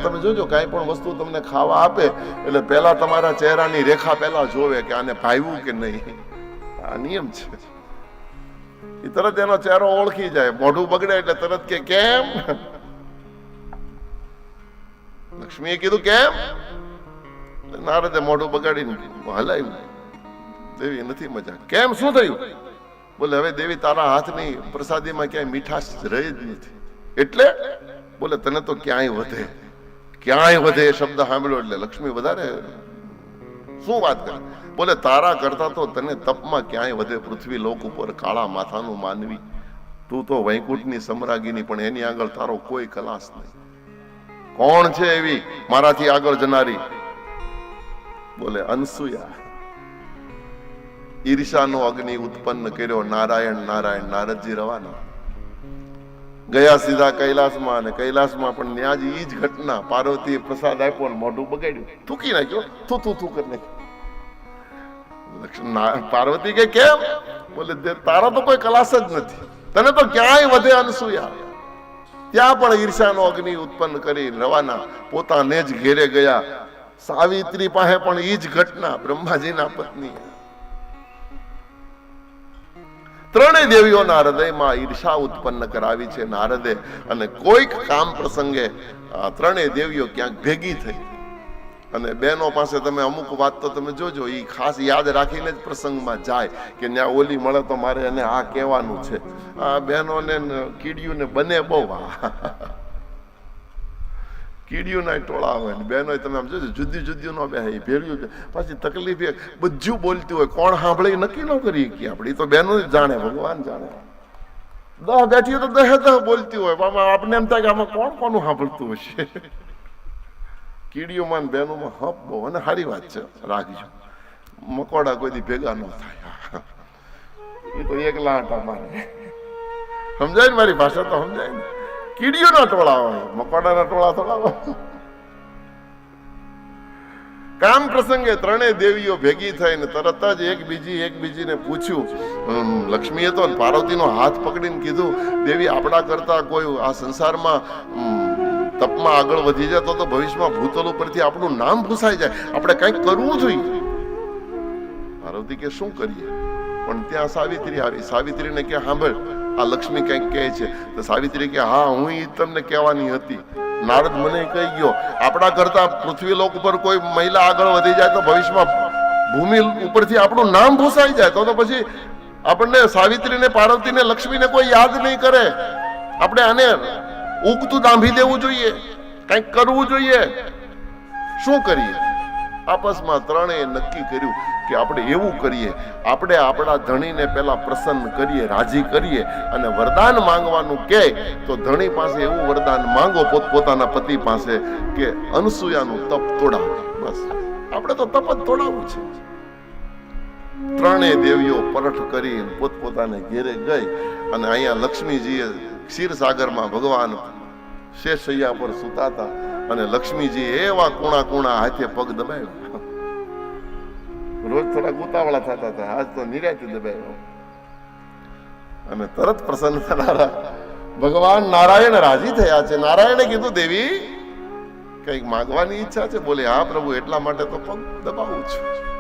તમે જોજો કાંઈ પણ વસ્તુ તમને ખાવા આપે એટલે પહેલા તમારા ચહેરાની રેખા પહેલા જોવે કે આને ભાવ્યું કે નહીં. આ નિયમ છે. એ તરત એનો ચહેરો ઓળખી જાય. મોઢું બગડે એટલે તરત કે કેમ. લક્ષ્મીએ કીધું કેમ. નારદે મોઢું બગાડીને હલાવ્યું. દેવી નથી મજા. કેમ શું થયું? બોલે હવે દેવી તારા હાથની પ્રસાદીમાં ક્યાંય મીઠાશ રહી જ નથી. એટલે બોલે તને તો ક્યાંય વધે એ શબ્દ સાંભળ્યો એટલે લક્ષ્મી વધારે શું વાત કરે. બોલે તારા કરતા તો તને તપમાં ક્યાંય વધે. પૃથ્વી લોક ઉપર કાળા માથાનું માનવી, તું તો વૈકુંઠની સમ્રાગીની, પણ એની આગળ તારો કોઈ કલાસ નહીં. કોણ છે એવી મારાથી આગળ જનારી? બોલે અનસુયા. ઈર્ષાનો અગ્નિ ઉત્પન્ન કર્યો. નારાયણ નારાયણ નારદજી રવાના ગયા સીધા કૈલાસમાં. અને કૈલાસમાં પણ ન્યાજી ઈ જ ઘટના. પાર્વતીએ પ્રસાદ આપ્યો ને મોઢું બગાડ્યું, થૂકી નાખ્યો. થૂ કરી નાખ્યું. પાર્વતી કે કેમ? બોલે તારા તો કોઈ કલાસ જ નથી, તને તો ક્યાંય વધે અનસુયા. ત્યાં પણ ઈર્ષાનો અગ્નિ ઉત્પન્ન કરી રવાના. પોતાને જ ઘેરે ગયા. સાવિત્રી પાસે પણ ઈ જ ઘટના. બ્રહ્માજીના પત્ની. ત્રણેય દેવીઓના હૃદયમાં ઈર્ષા ઉત્પન્ન કરાવી છે નારદે. અને કોઈક કામ પ્રસંગે ત્રણેય દેવીઓ ક્યાંક ભેગી થઈ. અને બહેનો પાસે તમે અમુક વાત તો તમે જોજો, એ ખાસ યાદ રાખીને જ પ્રસંગમાં જાય કે ત્યાં ઓલી મળે તો મારે એને આ કહેવાનું છે. આ બહેનોને કીડીઓને બને બહુ. કીડીઓના ટોળા હોય ને બહેનો તમે આમ જોજો જુદી નો બે ભેળ્યું છે. પાછી તકલીફ એ બધું બોલતી હોય, કોણ સાંભળે નક્કી ન કરી કે આપણે તો બહેનો જ જાણે, ભગવાન જાણે. દહ બેઠી તો દહ બોલતી હોય, આપણે એમ થાય કે આમાં કોણ કોનું સાંભળતું હશે. કીડીઓમાં બહેનોમાં હપ બહુ. અને સારી વાત છે, રાખજો. મકોડા કોઈ દી ભેગા ન થાય. એ તો એકલા આટા મારે. સમજાય ને મારી ભાષા તો સમજાય ને. કીડીઓના ટોળા હોય, મકોડાના ટોળા થોડા હોય. કામ પ્રસંગે ત્રણેય દેવીઓ ભેગી થઈને તરત જ એકબીજીને પૂછ્યું. લક્ષ્મીએ તો પાર્વતીનો હાથ પકડીને કીધું, દેવી આપણા કરતા કોઈ આ સંસારમાં તપમાં આગળ વધી જાય તો ભવિષ્યમાં ભૂતલ ઉપરથી આપણું નામ ભૂસાઈ જાય. આપણે કંઈક કરવું જોઈએ. પાર્વતી કે શું કરીએ? પણ ત્યાં સાવિત્રી આવી. સાવિત્રીને કે સાંભળ, આ લક્ષ્મી કંઈક કહે છે. તો સાવિત્રી કે હા, હું ઈ તમને કહેવાની હતી. નારદ મને કહી ગયો, આપણા કરતા પૃથ્વી લોક ઉપર કોઈ મહિલા આગળ વધી જાય તો ભવિષ્યમાં ભૂમિ ઉપરથી આપણું નામ ભૂસાઈ જાય તો પછી આપણને સાવિત્રીને, પાર્વતીને, લક્ષ્મીને કોઈ યાદ નહીં કરે. આપણે આને ઉગતું દાંભી દેવું જોઈએ, કંઈક કરવું જોઈએ. શું કરીએ? આપસમાં ત્રણેય નક્કી કર્યું કે આપણે એવું કરીએ, આપણે આપણા ધણીને પેલા પ્રસન્ન કરીએ, રાજી કરીએ અને વરદાન માંગવાનું કહે તો ધણી પાસે એવું વરદાન માંગો પોતપોતાના પતિ પાસે કે અનસુયાનું તપ તોડાવો. બસ આપણે તો તપ જ તોડાવવું છે. ત્રણેય દેવીઓ પરઠ કરી પોતપોતાને ઘેરે ગઈ. અને અહીંયા લક્ષ્મીજીએ ક્ષીરસાગરમાં ભગવાન શેષૈયા પર સુતાતા અને લક્ષ્મીજી એવા કુણા હાથે પગ દબાવ્યો. રોજ થોડા ઉતાવળા થતા હતા, આજ તો નિરાંતે દબાવ્યો. અને તરત પ્રસન્ન થનારા ભગવાન નારાયણ રાજી થયા છે. નારાયણે કીધું, દેવી કઈક માંગવાની ઈચ્છા છે? બોલે હા પ્રભુ, એટલા માટે તો પગ દબાવું છું.